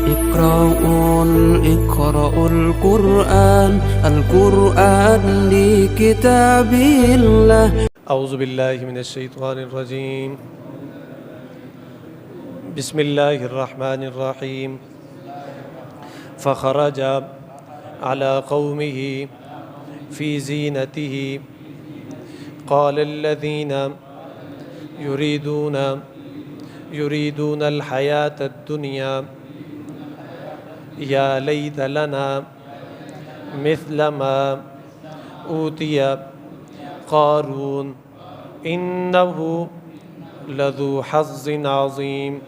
اقرأوا القرآن لكتاب الله. اعوذ باللہ من الشیطان الرجیم. بسم اللہ الرحمن الرحیم. فخرج على قومه في زینته قال الذين يريدون الحياة الدنيا یا لیت لنا مثل ما اوتی قارون انه لذو حظ عظیم.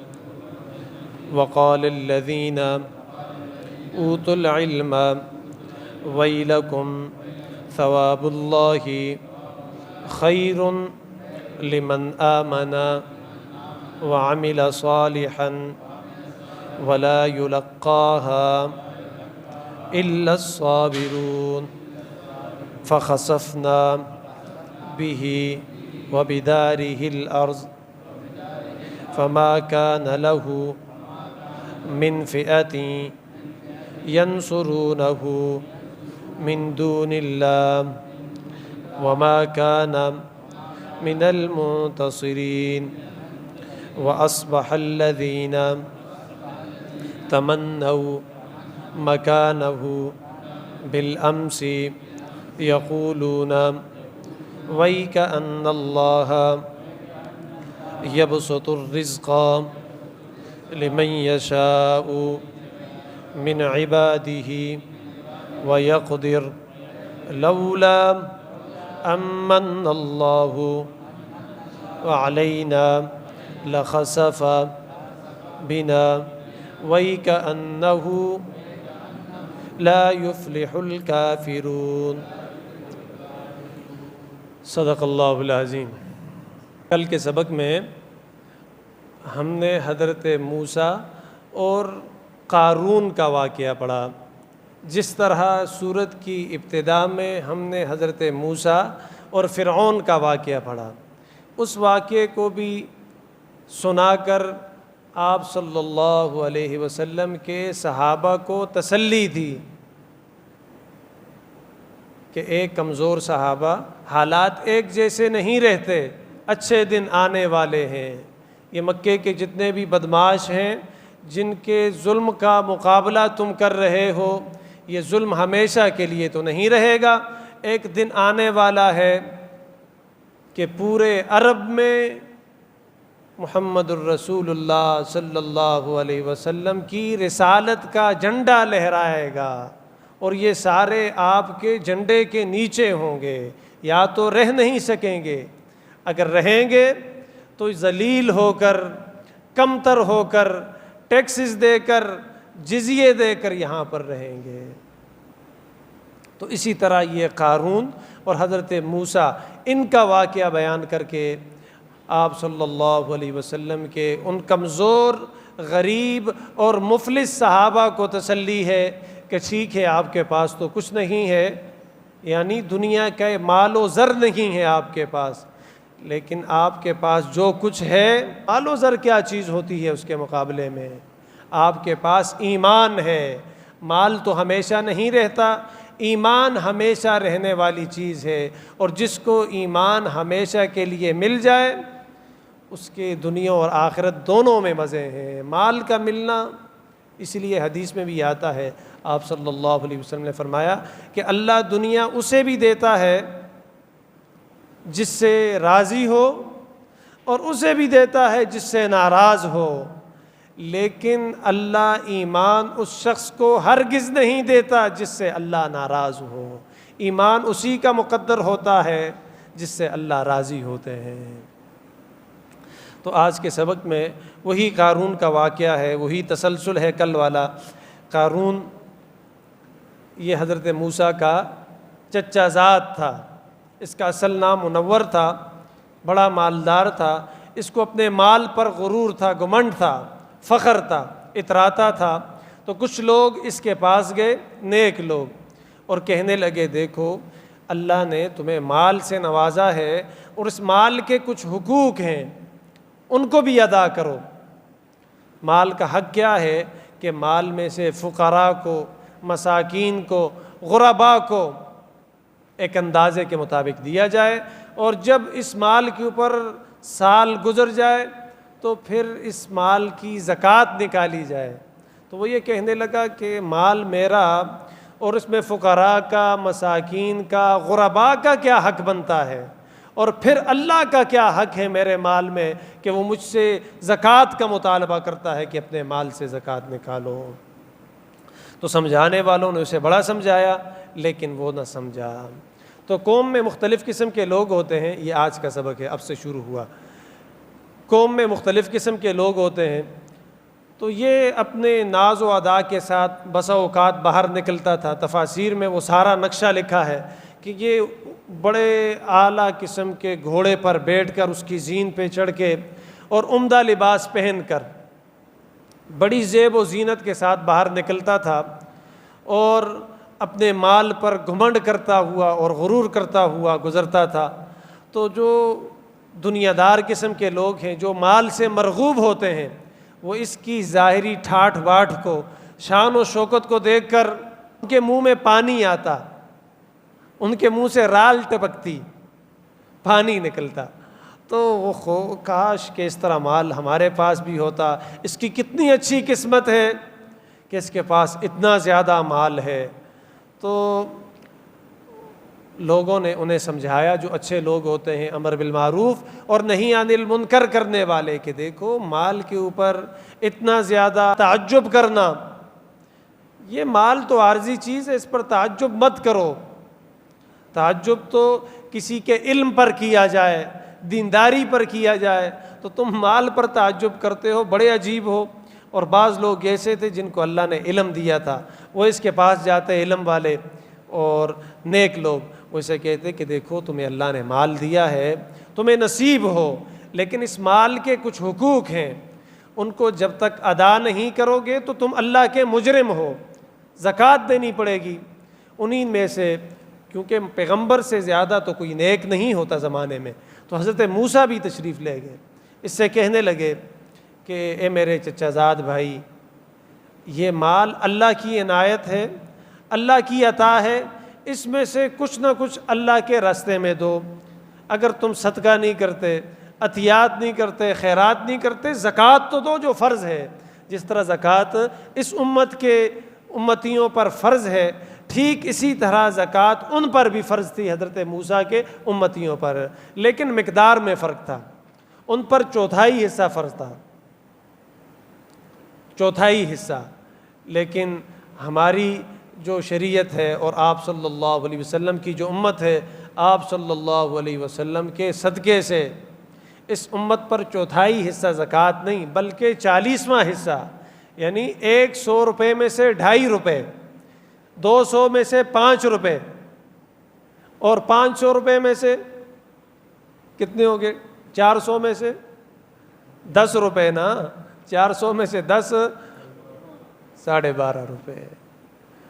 وقال الذين اوتوا العلم ویلکم ثواب اللہ خیر لمن آمن وعمل صالحا ولا يلقاها إلا الصابرون. فخسفنا به وبداره الأرض فما كان له من فئة ينصرونه من دون الله وما كان من المنتصرين. وأصبح الذين تمنوا مكانه بالأمس يقولون ويك أن الله يبسط الرزق لمن يشاء من عباده ويقدر لولا أمن الله علينا لخسف بنا وَيْكَأَنَّهُ لَا يُفْلِحُ الْكَافِرُونَ. صدق اللہ العظیم. کل کے سبق میں ہم نے حضرت موسیٰ اور قارون کا واقعہ پڑھا. جس طرح سورت کی ابتدا میں ہم نے حضرت موسیٰ اور فرعون کا واقعہ پڑھا، اس واقعے کو بھی سنا کر آپ صلی اللہ علیہ وسلم کے صحابہ کو تسلی دی کہ ایک کمزور صحابہ، حالات ایک جیسے نہیں رہتے، اچھے دن آنے والے ہیں. یہ مکے کے جتنے بھی بدماش ہیں جن کے ظلم کا مقابلہ تم کر رہے ہو، یہ ظلم ہمیشہ کے لیے تو نہیں رہے گا. ایک دن آنے والا ہے کہ پورے عرب میں محمد الرسول اللہ صلی اللہ علیہ وسلم کی رسالت کا جھنڈا لہرائے گا اور یہ سارے آپ کے جھنڈے کے نیچے ہوں گے. یا تو رہ نہیں سکیں گے، اگر رہیں گے تو ذلیل ہو کر، کمتر ہو کر، ٹیکسز دے کر، جزیے دے کر یہاں پر رہیں گے. تو اسی طرح یہ قارون اور حضرت موسیٰ، ان کا واقعہ بیان کر کے آپ صلی اللہ علیہ وسلم کے ان کمزور، غریب اور مفلس صحابہ کو تسلی ہے کہ ٹھیک ہے آپ کے پاس تو کچھ نہیں ہے، یعنی دنیا کا مال و زر نہیں ہے آپ کے پاس، لیکن آپ کے پاس جو کچھ ہے، مال و زر کیا چیز ہوتی ہے اس کے مقابلے میں؟ آپ کے پاس ایمان ہے. مال تو ہمیشہ نہیں رہتا، ایمان ہمیشہ رہنے والی چیز ہے، اور جس کو ایمان ہمیشہ کے لیے مل جائے اس کے دنیا اور آخرت دونوں میں مزے ہیں. مال کا ملنا، اس لیے حدیث میں بھی آتا ہے، آپ صلی اللہ علیہ وسلم نے فرمایا کہ اللہ دنیا اسے بھی دیتا ہے جس سے راضی ہو، اور اسے بھی دیتا ہے جس سے ناراض ہو، لیکن اللہ ایمان اس شخص کو ہرگز نہیں دیتا جس سے اللہ ناراض ہو. ایمان اسی کا مقدر ہوتا ہے جس سے اللہ راضی ہوتے ہیں. تو آج کے سبق میں وہی قارون کا واقعہ ہے، وہی تسلسل ہے کل والا. قارون یہ حضرت موسیٰ کا چچا زاد تھا، اس کا اصل نام منور تھا، بڑا مالدار تھا. اس کو اپنے مال پر غرور تھا، گمنڈ تھا، فخر تھا، اتراتا تھا. تو کچھ لوگ اس کے پاس گئے، نیک لوگ، اور کہنے لگے دیکھو اللہ نے تمہیں مال سے نوازا ہے اور اس مال کے کچھ حقوق ہیں، ان کو بھی ادا کرو. مال کا حق کیا ہے کہ مال میں سے فقراء کو، مساکین کو، غرباء کو ایک اندازے کے مطابق دیا جائے، اور جب اس مال کے اوپر سال گزر جائے تو پھر اس مال کی زکوٰۃ نکالی جائے۔ تو وہ یہ کہنے لگا کہ مال میرا اور اس میں فقراء کا، مساکین کا، غرباء کا کیا حق بنتا ہے، اور پھر اللہ کا کیا حق ہے میرے مال میں کہ وہ مجھ سے زکوٰۃ کا مطالبہ کرتا ہے کہ اپنے مال سے زکوٰۃ نکالو۔ تو سمجھانے والوں نے اسے بڑا سمجھایا لیکن وہ نہ سمجھا۔ تو قوم میں مختلف قسم کے لوگ ہوتے ہیں، یہ آج کا سبق ہے، اب سے شروع ہوا۔ قوم میں مختلف قسم کے لوگ ہوتے ہیں، تو یہ اپنے ناز و ادا کے ساتھ بسا اوقات باہر نکلتا تھا۔ تفاسیر میں وہ سارا نقشہ لکھا ہے کہ یہ بڑے اعلیٰ قسم کے گھوڑے پر بیٹھ کر، اس کی زین پہ چڑھ کے اور عمدہ لباس پہن کر بڑی زیب و زینت کے ساتھ باہر نکلتا تھا، اور اپنے مال پر گھمنڈ کرتا ہوا اور غرور کرتا ہوا گزرتا تھا۔ تو جو دنیا دار قسم کے لوگ ہیں، جو مال سے مرغوب ہوتے ہیں، وہ اس کی ظاہری ٹھاٹھ باٹھ کو، شان و شوکت کو دیکھ کر ان کے منہ میں پانی آتا، ان کے منہ سے رال ٹپکتی، پانی نکلتا۔ تو وہ کاش کہ اس طرح مال ہمارے پاس بھی ہوتا، اس کی کتنی اچھی قسمت ہے کہ اس کے پاس اتنا زیادہ مال ہے۔ تو لوگوں نے انہیں سمجھایا، جو اچھے لوگ ہوتے ہیں، امر بالمعروف اور نہی عن المنکر کرنے والے، کہ دیکھو مال کے اوپر اتنا زیادہ تعجب کرنا، یہ مال تو عارضی چیز ہے، اس پر تعجب مت کرو۔ تعجب تو کسی کے علم پر کیا جائے، دینداری پر کیا جائے، تو تم مال پر تعجب کرتے ہو، بڑے عجیب ہو۔ اور بعض لوگ ایسے تھے جن کو اللہ نے علم دیا تھا، وہ اس کے پاس جاتے، علم والے اور نیک لوگ، وہ اسے کہتے کہ دیکھو تمہیں اللہ نے مال دیا ہے، تمہیں نصیب ہو، لیکن اس مال کے کچھ حقوق ہیں، ان کو جب تک ادا نہیں کرو گے تو تم اللہ کے مجرم ہو، زکوٰۃ دینی پڑے گی۔ انہی میں سے، کیونکہ پیغمبر سے زیادہ تو کوئی نیک نہیں ہوتا زمانے میں، تو حضرت موسیٰ بھی تشریف لے گئے، اس سے کہنے لگے کہ اے میرے چچا زاد بھائی، یہ مال اللہ کی عنایت ہے، اللہ کی عطا ہے، اس میں سے کچھ نہ کچھ اللہ کے راستے میں دو۔ اگر تم صدقہ نہیں کرتے، عطیات نہیں کرتے، خیرات نہیں کرتے، زکوٰۃ تو دو جو فرض ہے۔ جس طرح زکوٰۃ اس امت کے امتیوں پر فرض ہے، ٹھیک اسی طرح زکوٰۃ ان پر بھی فرض تھی، حضرت موسیٰ کے امتیوں پر، لیکن مقدار میں فرق تھا۔ ان پر چوتھائی حصہ فرض تھا، چوتھائی حصہ، لیکن ہماری جو شریعت ہے اور آپ صلی اللہ علیہ وسلم کی جو امت ہے، آپ صلی اللہ علیہ وسلم کے صدقے سے اس امت پر چوتھائی حصہ زکوٰۃ نہیں بلکہ 40واں حصہ، یعنی 100 روپے میں سے 2.5 روپے، 200 میں سے 5 روپے، اور 500 روپے میں سے کتنے ہو گئے؟ 400 میں سے 10 روپے نا، 400 میں سے 10 12.5 روپے۔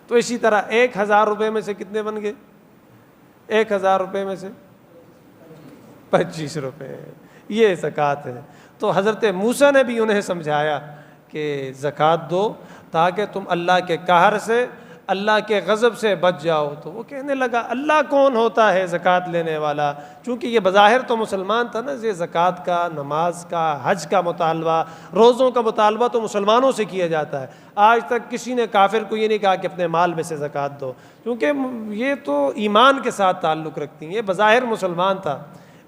تو اسی طرح 1000 روپے میں سے کتنے بن گئے؟ 1000 روپے میں سے 25 روپے، یہ زکوٰۃ ہے۔ تو حضرت موسیٰ نے بھی انہیں سمجھایا کہ زکوٰۃ دو تاکہ تم اللہ کے قہر سے، اللہ کے غضب سے بچ جاؤ۔ تو وہ کہنے لگا اللہ کون ہوتا ہے زکوٰۃ لینے والا؟ چونکہ یہ بظاہر تو مسلمان تھا نا، یہ زکوٰۃ کا، نماز کا، حج کا مطالبہ، روزوں کا مطالبہ تو مسلمانوں سے کیا جاتا ہے۔ آج تک کسی نے کافر کو یہ نہیں کہا کہ اپنے مال میں سے زکوٰۃ دو، کیونکہ یہ تو ایمان کے ساتھ تعلق رکھتی ہیں۔ یہ بظاہر مسلمان تھا،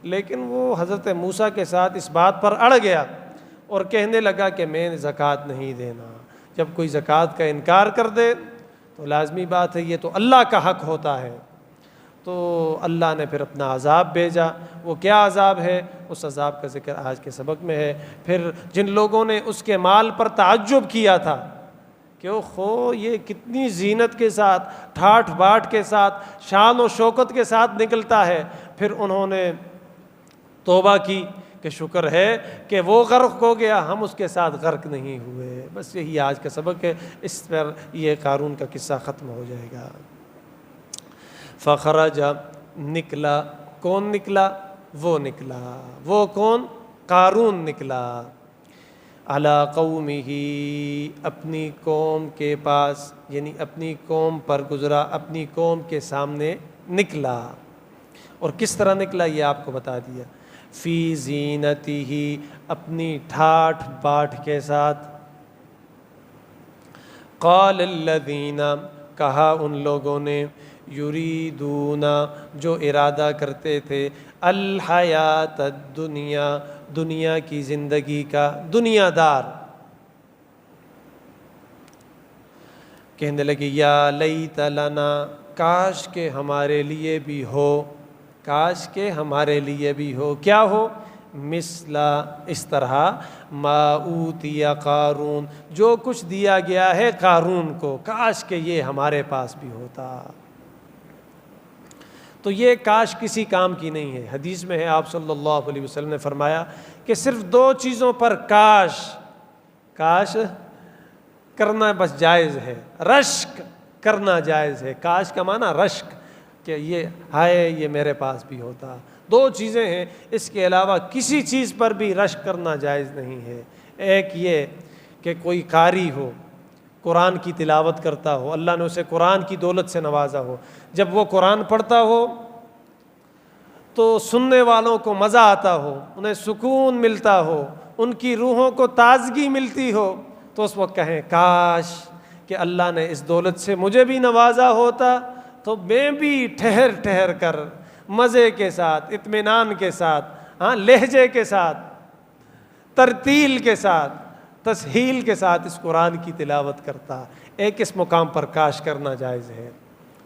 لیکن وہ حضرت موسیٰ کے ساتھ اس بات پر اڑ گیا اور کہنے لگا کہ میں زکوٰۃ نہیں دینا۔ جب کوئی زکوٰۃ کا انکار کر دے تو لازمی بات ہے یہ تو اللہ کا حق ہوتا ہے۔ تو اللہ نے پھر اپنا عذاب بھیجا۔ وہ کیا عذاب ہے؟ اس عذاب کا ذکر آج کے سبق میں ہے۔ پھر جن لوگوں نے اس کے مال پر تعجب کیا تھا کہ اوہ یہ کتنی زینت کے ساتھ، ٹھاٹھ باٹھ کے ساتھ، شان و شوکت کے ساتھ نکلتا ہے، پھر انہوں نے توبہ کی کہ شکر ہے کہ وہ غرق ہو گیا، ہم اس کے ساتھ غرق نہیں ہوئے۔ بس یہی آج کا سبق ہے، اس پر یہ قارون کا قصہ ختم ہو جائے گا۔ فخرج، نکلا، کون نکلا؟ وہ نکلا، وہ کون؟ قارون نکلا۔ علی قومہ، اپنی قوم کے پاس، یعنی اپنی قوم پر گزرا، اپنی قوم کے سامنے نکلا. اور کس طرح نکلا یہ آپ کو بتا دیا. فی زینتہ، اپنی ٹھاٹھ باٹھ کے ساتھ. قال الذین، کہا ان لوگوں نے، یریدون، جو ارادہ کرتے تھے، الحیات الدنیا، دنیا کی زندگی کا، دنیا دار. کہنے لگے یا لیت لنا، کاش کہ ہمارے لیے بھی ہو، کاش کہ ہمارے لیے بھی ہو. کیا ہو؟ مثلا، اس طرح، ما اوتی قارون، جو کچھ دیا گیا ہے قارون کو، کاش کہ یہ ہمارے پاس بھی ہوتا. تو یہ کاش کسی کام کی نہیں ہے. حدیث میں ہے آپ صلی اللہ علیہ وسلم نے فرمایا کہ صرف 2 چیزوں پر کاش کرنا بس جائز ہے. رشک کرنا جائز ہے. کاش کا معنی رشک، کہ یہ ہائے یہ میرے پاس بھی ہوتا. 2 چیزیں ہیں، اس کے علاوہ کسی چیز پر بھی رشک کرنا جائز نہیں ہے. ایک یہ کہ کوئی قاری ہو، قرآن کی تلاوت کرتا ہو، اللہ نے اسے قرآن کی دولت سے نوازا ہو، جب وہ قرآن پڑھتا ہو تو سننے والوں کو مزہ آتا ہو، انہیں سکون ملتا ہو، ان کی روحوں کو تازگی ملتی ہو، تو اس وقت کہیں کاش کہ اللہ نے اس دولت سے مجھے بھی نوازا ہوتا تو میں بھی ٹھہر ٹھہر کر مزے کے ساتھ، اطمینان کے ساتھ، لہجے کے ساتھ، ترتیل کے ساتھ، تسہیل کے ساتھ اس قرآن کی تلاوت کرتا. ایک اس مقام پر کاش کرنا جائز ہے،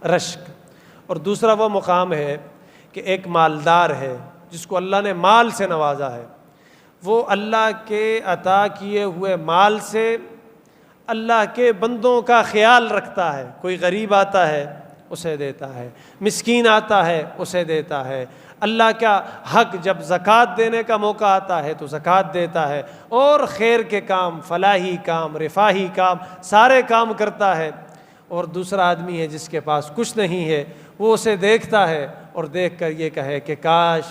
رشک. اور دوسرا وہ مقام ہے کہ ایک مالدار ہے جس کو اللہ نے مال سے نوازا ہے، وہ اللہ کے عطا کیے ہوئے مال سے اللہ کے بندوں کا خیال رکھتا ہے. کوئی غریب آتا ہے اسے دیتا ہے، مسکین آتا ہے اسے دیتا ہے، اللہ کا حق جب زکوٰۃ دینے کا موقع آتا ہے تو زکوٰۃ دیتا ہے، اور خیر کے کام، فلاحی کام، رفاہی کام، سارے کام کرتا ہے. اور دوسرا آدمی ہے جس کے پاس کچھ نہیں ہے، وہ اسے دیکھتا ہے اور دیکھ کر یہ کہے کہ کاش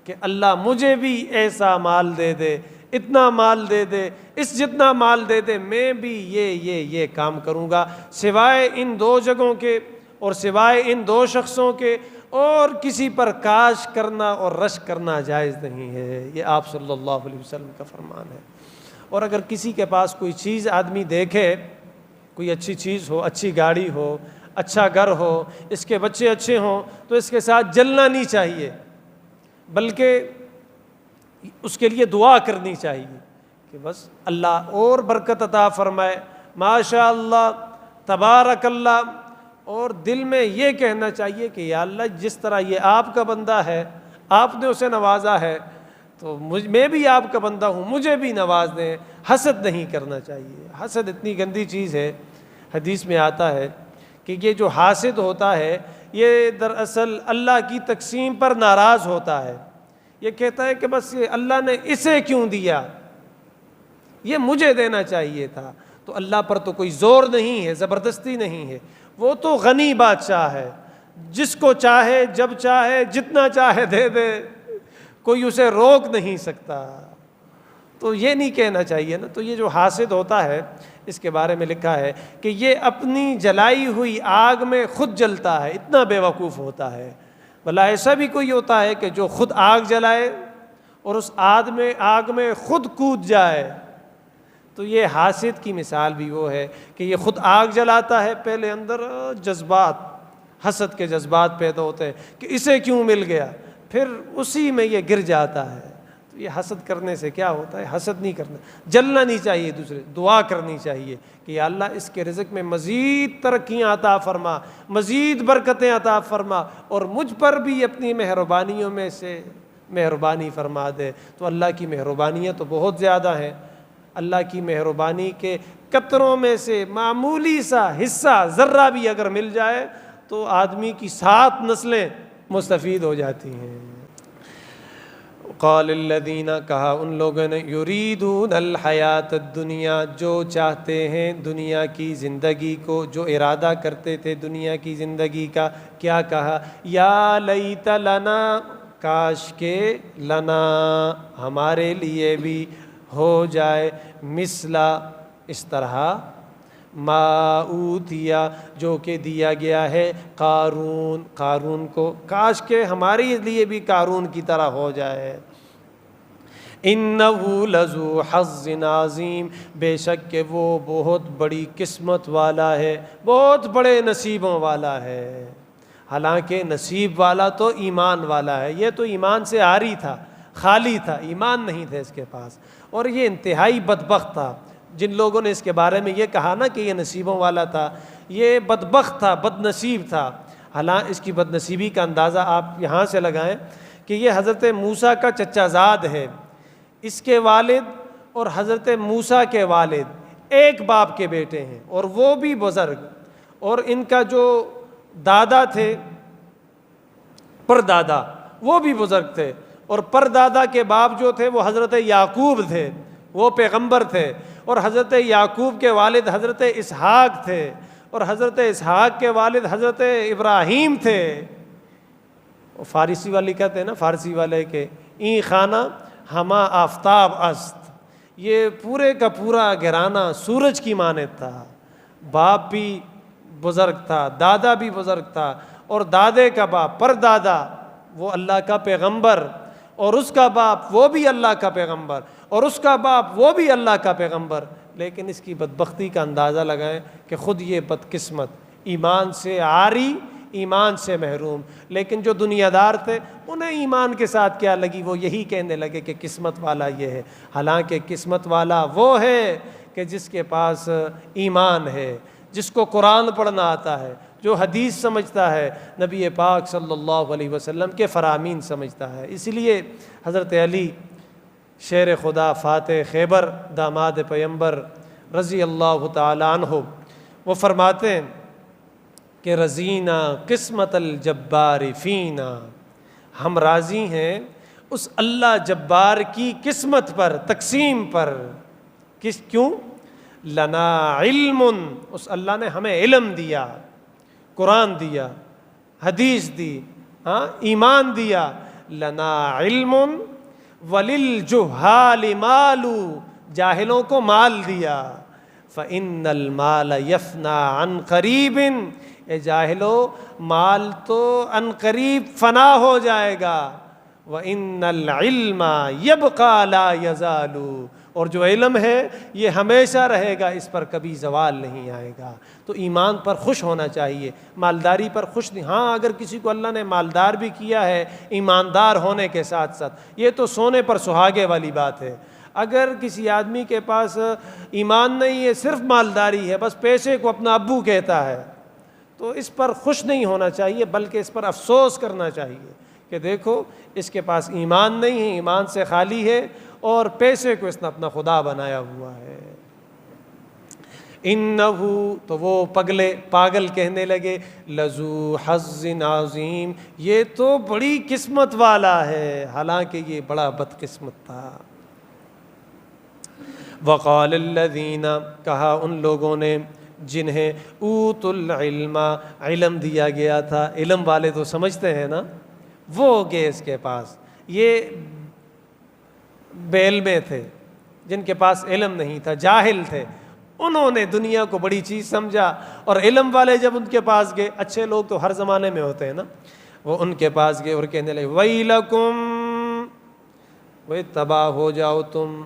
کہ اللہ مجھے بھی ایسا مال دے دے، اتنا مال دے دے، اس جتنا مال دے دے، میں بھی یہ کام کروں گا. سوائے ان 2 جگہوں کے اور سوائے ان 2 شخصوں کے اور کسی پر کاش کرنا اور رشک کرنا جائز نہیں ہے. یہ آپ صلی اللہ علیہ وسلم کا فرمان ہے. اور اگر کسی کے پاس کوئی چیز آدمی دیکھے، کوئی اچھی چیز ہو، اچھی گاڑی ہو، اچھا گھر ہو، اس کے بچے اچھے ہوں، تو اس کے ساتھ جلنا نہیں چاہیے، بلکہ اس کے لیے دعا کرنی چاہیے کہ بس اللہ اور برکت عطا فرمائے، ماشاء اللہ، تبارک اللہ. اور دل میں یہ کہنا چاہیے کہ یا اللہ جس طرح یہ آپ کا بندہ ہے، آپ نے اسے نوازا ہے، تو میں بھی آپ کا بندہ ہوں، مجھے بھی نواز دیں. حسد نہیں کرنا چاہیے. حسد اتنی گندی چیز ہے. حدیث میں آتا ہے کہ یہ جو حاسد ہوتا ہے یہ دراصل اللہ کی تقسیم پر ناراض ہوتا ہے. یہ کہتا ہے کہ بس یہ اللہ نے اسے کیوں دیا، یہ مجھے دینا چاہیے تھا. تو اللہ پر تو کوئی زور نہیں ہے، زبردستی نہیں ہے. وہ تو غنی بادشاہ ہے، جس کو چاہے جب چاہے جتنا چاہے دے دے، کوئی اسے روک نہیں سکتا. تو یہ نہیں کہنا چاہیے نا. تو یہ جو حاسد ہوتا ہے اس کے بارے میں لکھا ہے کہ یہ اپنی جلائی ہوئی آگ میں خود جلتا ہے، اتنا بے وقوف ہوتا ہے. بھلا ایسا بھی کوئی ہوتا ہے کہ جو خود آگ جلائے اور اس آگ میں خود کود جائے؟ تو یہ حاسد کی مثال بھی وہ ہے کہ یہ خود آگ جلاتا ہے، پہلے اندر جذبات، حسد کے جذبات پیدا ہوتے ہیں کہ اسے کیوں مل گیا، پھر اسی میں یہ گر جاتا ہے. تو یہ حسد کرنے سے کیا ہوتا ہے؟ حسد نہیں کرنا، جلنا نہیں چاہیے. دوسرے دعا کرنی چاہیے کہ یا اللہ اس کے رزق میں مزید ترقیاں عطا فرما، مزید برکتیں عطا فرما، اور مجھ پر بھی اپنی مہربانیوں میں سے مہربانی فرما دے. تو اللہ کی مہربانیاں تو بہت زیادہ ہیں. اللہ کی مہربانی کے قطروں میں سے معمولی سا حصہ ذرہ بھی اگر مل جائے تو آدمی کی 7 نسلیں مستفید ہو جاتی ہیں. قال الذین، کہا ان لوگوں نے، یریدون الحیات الدنیا، جو چاہتے ہیں دنیا کی زندگی کو، جو ارادہ کرتے تھے دنیا کی زندگی کا. کیا کہا؟ یا لیت لنا، کاش کے، لنا ہمارے لیے بھی ہو جائے مثلا اس طرح ما اوتیا جو کہ دیا گیا ہے قارون کو، کاش کہ ہمارے لیے بھی قارون کی طرح ہو جائے۔ انہ لذو حظ عظیم، بے شک کہ وہ بہت بڑی قسمت والا ہے، بہت بڑے نصیبوں والا ہے۔ حالانکہ نصیب والا تو ایمان والا ہے، یہ تو ایمان سے عاری تھا، خالی تھا، ایمان نہیں تھے اس کے پاس، اور یہ انتہائی بدبخت تھا۔ جن لوگوں نے اس کے بارے میں یہ کہا نا کہ یہ نصیبوں والا تھا، یہ بدبخت تھا، بد نصیب تھا۔ حالانکہ اس کی بد نصیبی کا اندازہ آپ یہاں سے لگائیں کہ یہ حضرت موسیٰ کا چچا زاد ہے، اس کے والد اور حضرت موسیٰ کے والد ایک باپ کے بیٹے ہیں، اور وہ بھی بزرگ، اور ان کا جو دادا تھے پردادا وہ بھی بزرگ تھے، اور پردادا کے باپ جو تھے وہ حضرت یعقوب تھے، وہ پیغمبر تھے، اور حضرت یعقوب کے والد حضرت اسحاق تھے، اور حضرت اسحاق کے والد حضرت ابراہیم تھے۔ فارسی والی کہتے ہیں نا، فارسی والے کہ این خانہ ہما آفتاب است، یہ پورے کا پورا گھرانہ سورج کی مانند تھا۔ باپ بھی بزرگ تھا، دادا بھی بزرگ تھا، اور دادے کا باپ پردادا وہ اللہ کا پیغمبر، اور اس کا باپ وہ بھی اللہ کا پیغمبر، اور اس کا باپ وہ بھی اللہ کا پیغمبر۔ لیکن اس کی بدبختی کا اندازہ لگائیں کہ خود یہ بدقسمت، ایمان سے عاری، ایمان سے محروم۔ لیکن جو دنیا دار تھے انہیں ایمان کے ساتھ کیا لگی، وہ یہی کہنے لگے کہ قسمت والا یہ ہے۔ حالانکہ قسمت والا وہ ہے کہ جس کے پاس ایمان ہے، جس کو قرآن پڑھنا آتا ہے، جو حدیث سمجھتا ہے، نبی پاک صلی اللہ علیہ وسلم کے فرامین سمجھتا ہے۔ اس لیے حضرت علی شیر خدا فاتح خیبر داماد پیمبر رضی اللہ تعالی عنہ وہ فرماتے ہیں کہ رضینا قسمت الجبار فینا، ہم راضی ہیں اس اللہ جبار کی قسمت پر، تقسیم پر۔ کیوں؟ لنا علم، اس اللہ نے ہمیں علم دیا، قرآن دیا، حدیث دی، ایمان دیا۔ لنا علم وللجہال مال، جاہلوں کو مال دیا۔ فإن المال یفنا عن قریب، اے جاہلو مال تو عن قریب فنا ہو جائے گا۔ وإن العلم یبقى لا یزال، اور جو علم ہے یہ ہمیشہ رہے گا، اس پر کبھی زوال نہیں آئے گا۔ تو ایمان پر خوش ہونا چاہیے، مالداری پر خوش نہیں۔ ہاں اگر کسی کو اللہ نے مالدار بھی کیا ہے ایماندار ہونے کے ساتھ ساتھ، یہ تو سونے پر سہاگے والی بات ہے۔ اگر کسی آدمی کے پاس ایمان نہیں ہے، صرف مالداری ہے، بس پیسے کو اپنا ابو کہتا ہے، تو اس پر خوش نہیں ہونا چاہیے، بلکہ اس پر افسوس کرنا چاہیے کہ دیکھو اس کے پاس ایمان نہیں ہے، ایمان سے خالی ہے، اور پیسے کو اس نے اپنا خدا بنایا ہوا ہے۔ انہو، تو وہ پاگل کہنے لگے، لذو حظ عظیم، یہ تو بڑی قسمت والا ہے، حالانکہ یہ بڑا بدقسمت تھا۔ وقال الذین، کہا ان لوگوں نے جنہیں اوت العلم، علم دیا گیا تھا، علم والے تو سمجھتے ہیں نا، وہ گئے اس کے پاس، یہ بے علمے تھے، جن کے پاس علم نہیں تھا، جاہل تھے، انہوں نے دنیا کو بڑی چیز سمجھا، اور علم والے جب ان کے پاس گئے، اچھے لوگ تو ہر زمانے میں ہوتے ہیں نا، وہ ان کے پاس گئے اور کہنے لگے ویلکم، وہ تباہ ہو جاؤ تم،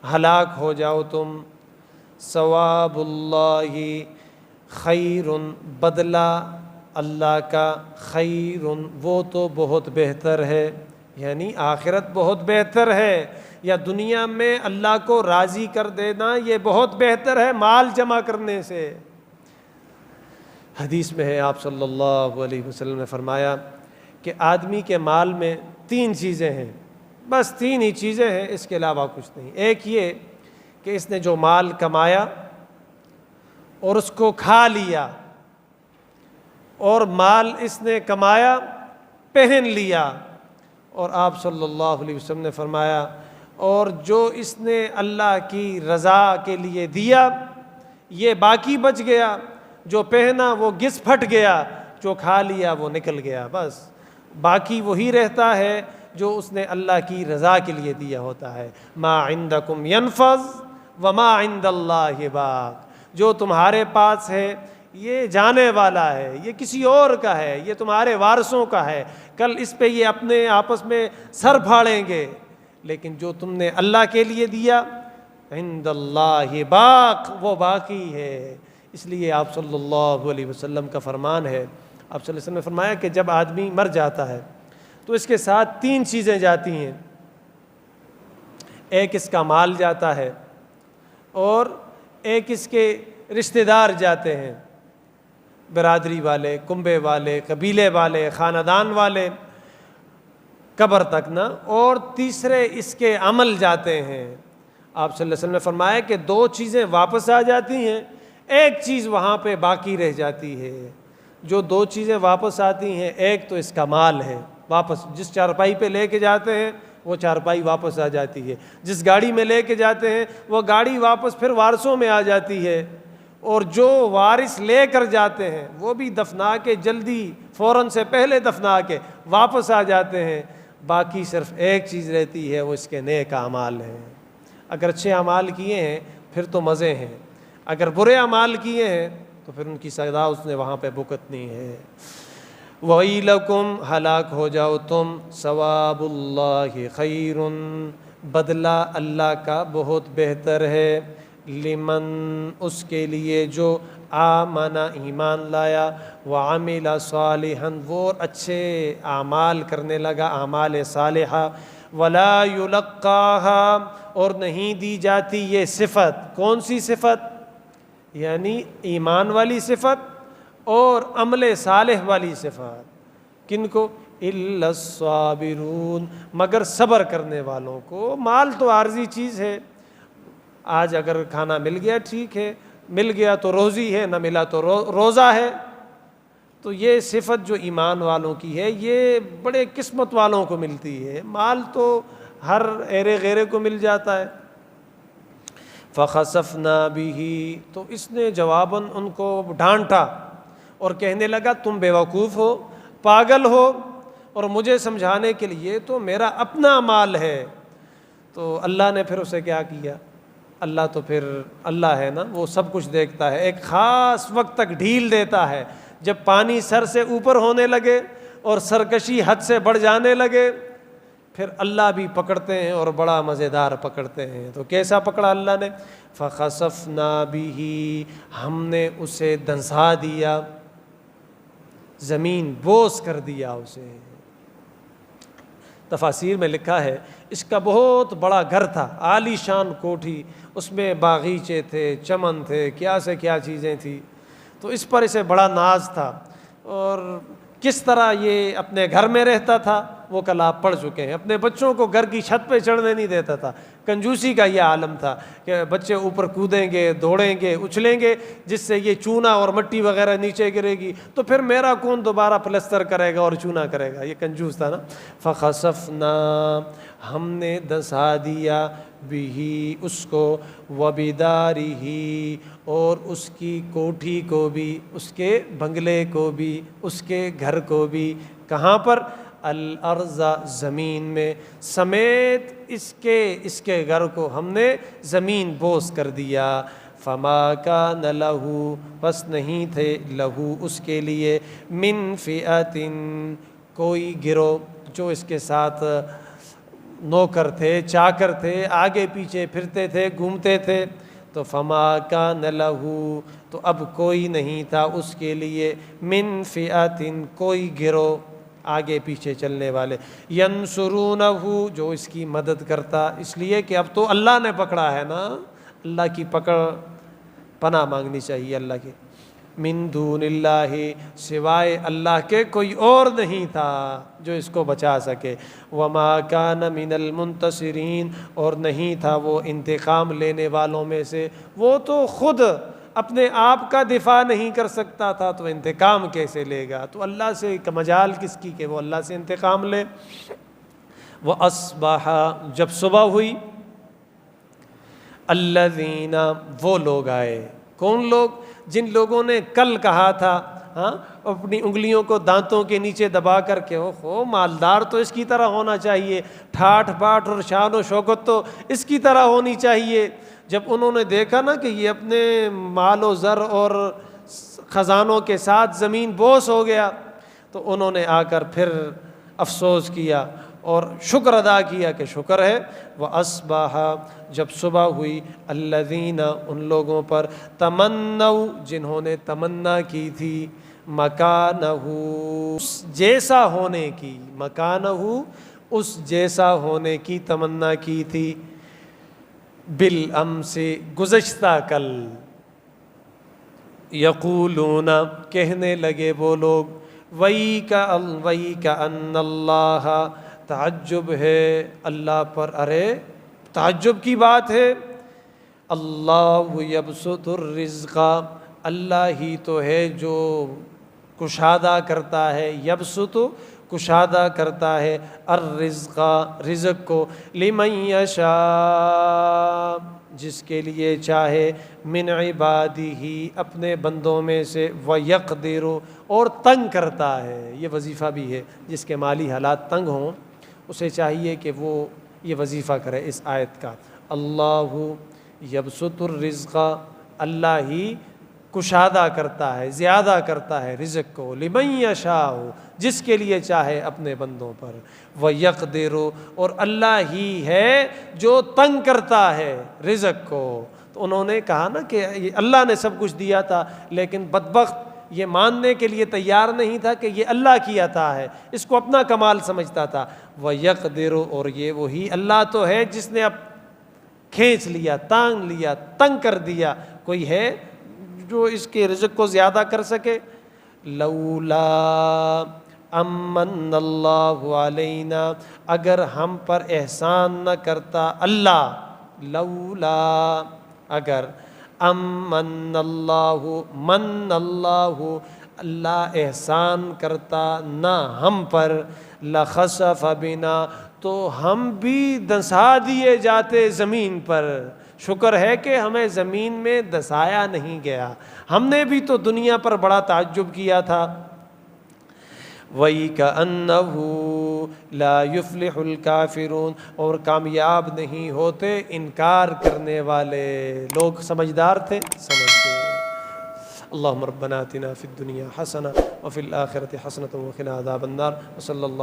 ہلاک ہو جاؤ تم، ثواب اللہ خیر، بدلہ اللہ کا، خیر وہ تو بہت بہتر ہے، یعنی آخرت بہت بہتر ہے، یا دنیا میں اللہ کو راضی کر دینا یہ بہت بہتر ہے مال جمع کرنے سے۔ حدیث میں ہے آپ صلی اللہ علیہ وسلم نے فرمایا کہ آدمی کے مال میں 3 چیزیں ہیں، بس 3 ہی چیزیں ہیں، اس کے علاوہ کچھ نہیں۔ ایک یہ کہ اس نے جو مال کمایا اور اس کو کھا لیا، اور مال اس نے کمایا پہن لیا، اور آپ صلی اللہ علیہ وسلم نے فرمایا اور جو اس نے اللہ کی رضا کے لیے دیا یہ باقی بچ گیا، جو پہنا وہ گھس پھٹ گیا، جو کھا لیا وہ نکل گیا، بس باقی وہی رہتا ہے جو اس نے اللہ کی رضا کے لیے دیا ہوتا ہے۔ ما عندکم ینفذ وما عند اللہ باق، جو تمہارے پاس ہے یہ جانے والا ہے، یہ کسی اور کا ہے، یہ تمہارے وارثوں کا ہے، کل اس پہ یہ اپنے آپس میں سر پھاڑیں گے، لیکن جو تم نے اللہ کے لیے دیا عند اللہ باق، وہ باقی ہے۔ اس لیے آپ صلی اللہ علیہ وسلم کا فرمان ہے، آپ صلی اللہ علیہ وسلم نے فرمایا کہ جب آدمی مر جاتا ہے تو اس کے ساتھ 3 چیزیں جاتی ہیں، ایک اس کا مال جاتا ہے، اور ایک اس کے رشتہ دار جاتے ہیں، برادری والے، کنبے والے، قبیلے والے، خاندان والے، قبر تک نا، اور تیسرے اس کے عمل جاتے ہیں۔ آپ صلی اللہ علیہ وسلم نے فرمایا کہ 2 چیزیں واپس آ جاتی ہیں، ایک چیز وہاں پہ باقی رہ جاتی ہے۔ جو 2 چیزیں واپس آتی ہیں، ایک تو اس کا مال ہے، واپس جس چارپائی پہ لے کے جاتے ہیں وہ چارپائی واپس آ جاتی ہے، جس گاڑی میں لے کے جاتے ہیں وہ گاڑی واپس پھر وارثوں میں آ جاتی ہے، اور جو وارث لے کر جاتے ہیں وہ بھی دفنا کے جلدی فوراً سے پہلے دفنا کے واپس آ جاتے ہیں۔ باقی صرف ایک چیز رہتی ہے، وہ اس کے نیک اعمال ہیں۔ اگر اچھے اعمال کیے ہیں پھر تو مزے ہیں، اگر برے اعمال کیے ہیں تو پھر ان کی سزا اس نے وہاں پہ بھگتنی ہے۔ وَيْلَكُمْ، ہلاک ہو جاؤ تم، ثواب اللہ خیر، بدلہ اللہ کا بہت بہتر ہے، لمن، اس کے لیے جو آمن، ایمان لایا، وعمل صالحا، وہ اچھے اعمال کرنے لگا، اعمال صالحہ، ولا یلقاها، اور نہیں دی جاتی یہ صفت۔ کون سی صفت؟ یعنی ایمان والی صفت اور عمل صالح والی صفات۔ کن کو؟ الا الصابرون، مگر صبر کرنے والوں کو۔ مال تو عارضی چیز ہے، آج اگر کھانا مل گیا ٹھیک ہے، مل گیا تو روزی ہے، نہ ملا تو روزہ ہے۔ تو یہ صفت جو ایمان والوں کی ہے یہ بڑے قسمت والوں کو ملتی ہے، مال تو ہر ایرے غیرے کو مل جاتا ہے۔ فَخَسَفْنَا بِهِ، تو اس نے جواباً ان کو ڈانٹا اور کہنے لگا تم بیوقوف ہو، پاگل ہو، اور مجھے سمجھانے کے لیے تو میرا اپنا مال ہے۔ تو اللہ نے پھر اسے کیا کیا؟ اللہ تو پھر اللہ ہے نا، وہ سب کچھ دیکھتا ہے، ایک خاص وقت تک ڈھیل دیتا ہے۔ جب پانی سر سے اوپر ہونے لگے اور سرکشی حد سے بڑھ جانے لگے، پھر اللہ بھی پکڑتے ہیں اور بڑا مزیدار پکڑتے ہیں۔ تو کیسا پکڑا اللہ نے؟ فَخَسَفْنَا بِهِ، ہم نے اسے دھنسا دیا، زمین بوس کر دیا اسے۔ تفاسیر میں لکھا ہے اس کا بہت بڑا گھر تھا، عالی شان کوٹھی، اس میں باغیچے تھے، چمن تھے، کیا سے کیا چیزیں تھیں، تو اس پر اسے بڑا ناز تھا۔ اور کس طرح یہ اپنے گھر میں رہتا تھا وہ کل آپ پڑھ چکے ہیں، اپنے بچوں کو گھر کی چھت پہ چڑھنے نہیں دیتا تھا۔ کنجوسی کا یہ عالم تھا کہ بچے اوپر کودیں گے، دوڑیں گے، اچھلیں گے، جس سے یہ چونا اور مٹی وغیرہ نیچے گرے گی، تو پھر میرا کون دوبارہ پلستر کرے گا اور چونا کرے گا، یہ کنجوس تھا نا۔ فخسفنا، ہم نے دھنسا دیا، بھی اس کو، وبدارہ، اور اس کی کوٹھی کو بھی، اس کے بنگلے کو بھی، اس کے گھر کو بھی، کہاں پر؟ الارض، زمین میں، سمیت اس کے گھر کو ہم نے زمین بوس کر دیا۔ فما کان لہ، بس نہیں تھے، لہو اس کے لیے، من فئۃ، کوئی گروہ جو اس کے ساتھ نوکر تھے، چاکر تھے، آگے پیچھے پھرتے تھے، گھومتے تھے۔ تو فما کان لہ، تو اب کوئی نہیں تھا اس کے لیے، من فئۃ، کوئی گروہ آگے پیچھے چلنے والے، ینصرونہ، جو اس کی مدد کرتا، اس لیے کہ اب تو اللہ نے پکڑا ہے نا، اللہ کی پکڑ، پناہ مانگنی چاہیے اللہ کی۔ من دون اللہ، سوائے اللہ کے کوئی اور نہیں تھا جو اس کو بچا سکے۔ وما کان من المنتصرین، اور نہیں تھا وہ انتقام لینے والوں میں سے، وہ تو خود اپنے آپ کا دفاع نہیں کر سکتا تھا تو انتقام کیسے لے گا؟ تو اللہ سے ایک مجال کس کی کہ وہ اللہ سے انتقام لے۔ وَأَصْبَحَ، جب صبح ہوئی، الَّذِينَ، وہ لوگ آئے، کون لوگ؟ جن لوگوں نے کل کہا تھا ہاں اپنی انگلیوں کو دانتوں کے نیچے دبا کر کے اوہو مالدار تو اس کی طرح ہونا چاہیے، ٹھاٹ باٹ اور شان و شوکت تو اس کی طرح ہونی چاہیے۔ جب انہوں نے دیکھا نا کہ یہ اپنے مال و زر اور خزانوں کے ساتھ زمین بوس ہو گیا تو انہوں نے آ کر پھر افسوس کیا اور شکر ادا کیا کہ شکر ہے۔ وَأَصْبَحَ جب صبح ہوئی الَّذِينَ ان لوگوں پر تمنوا جنہوں نے تمنا کی تھی مکانہو اس جیسا ہونے کی، مکانہو اس جیسا ہونے کی تمنا کی تھی، بالامس گزشتہ کل، یقولون کہنے لگے وہ لوگ وَيْكَأَنَّ اللَّهَ تعجب ہے اللہ پر، ارے تعجب کی بات ہے، اللہ یبسط الرزق اللہ ہی تو ہے جو کشادہ کرتا ہے، یبسط کشادہ کرتا ہے، الرزق رزق کو، لمن یشاء جس کے لیے چاہے، من عبادہ اپنے بندوں میں سے، ویقدر اور تنگ کرتا ہے۔ یہ وظیفہ بھی ہے، جس کے مالی حالات تنگ ہوں اسے چاہیے کہ وہ یہ وظیفہ کرے اس آیت کا، اللہ یبسط الرزق اللہ ہی کشادہ کرتا ہے، زیادہ کرتا ہے رزق کو، لمن یشاء جس کے لیے چاہے اپنے بندوں پر، ویقدر اور اللہ ہی ہے جو تنگ کرتا ہے رزق کو۔ تو انہوں نے کہا نا کہ اللہ نے سب کچھ دیا تھا، لیکن بدبخت یہ ماننے کے لیے تیار نہیں تھا کہ یہ اللہ کی عطا ہے، اس کو اپنا کمال سمجھتا تھا۔ وَيَقْدِرُ اور یہ وہی اللہ تو ہے جس نے اب کھینچ لیا، تانگ لیا، تنگ کر دیا، کوئی ہے جو اس کے رزق کو زیادہ کر سکے؟ لولا امن اللہ علینا اگر ہم پر احسان نہ کرتا اللہ، لولا اگر امن اللہ من اللہ اللہ احسان کرتا نہ ہم پر، لخسف بنا تو ہم بھی دھنسا دیے جاتے زمین پر۔ شکر ہے کہ ہمیں زمین میں دھسایا نہیں گیا، ہم نے بھی تو دنیا پر بڑا تعجب کیا تھا۔ وَيْكَأَنَّهُ لَا يُفْلِحُ الْكَافِرُونَ اور کامیاب نہیں ہوتے انکار کرنے والے لوگ۔ سمجھدار تھے، سمجھ گئے۔ اللہم ربنا آتنا فی الدنیا حسنہ وفی الآخرۃ حسنۃ وقنا عذاب النار، وصلی اللہ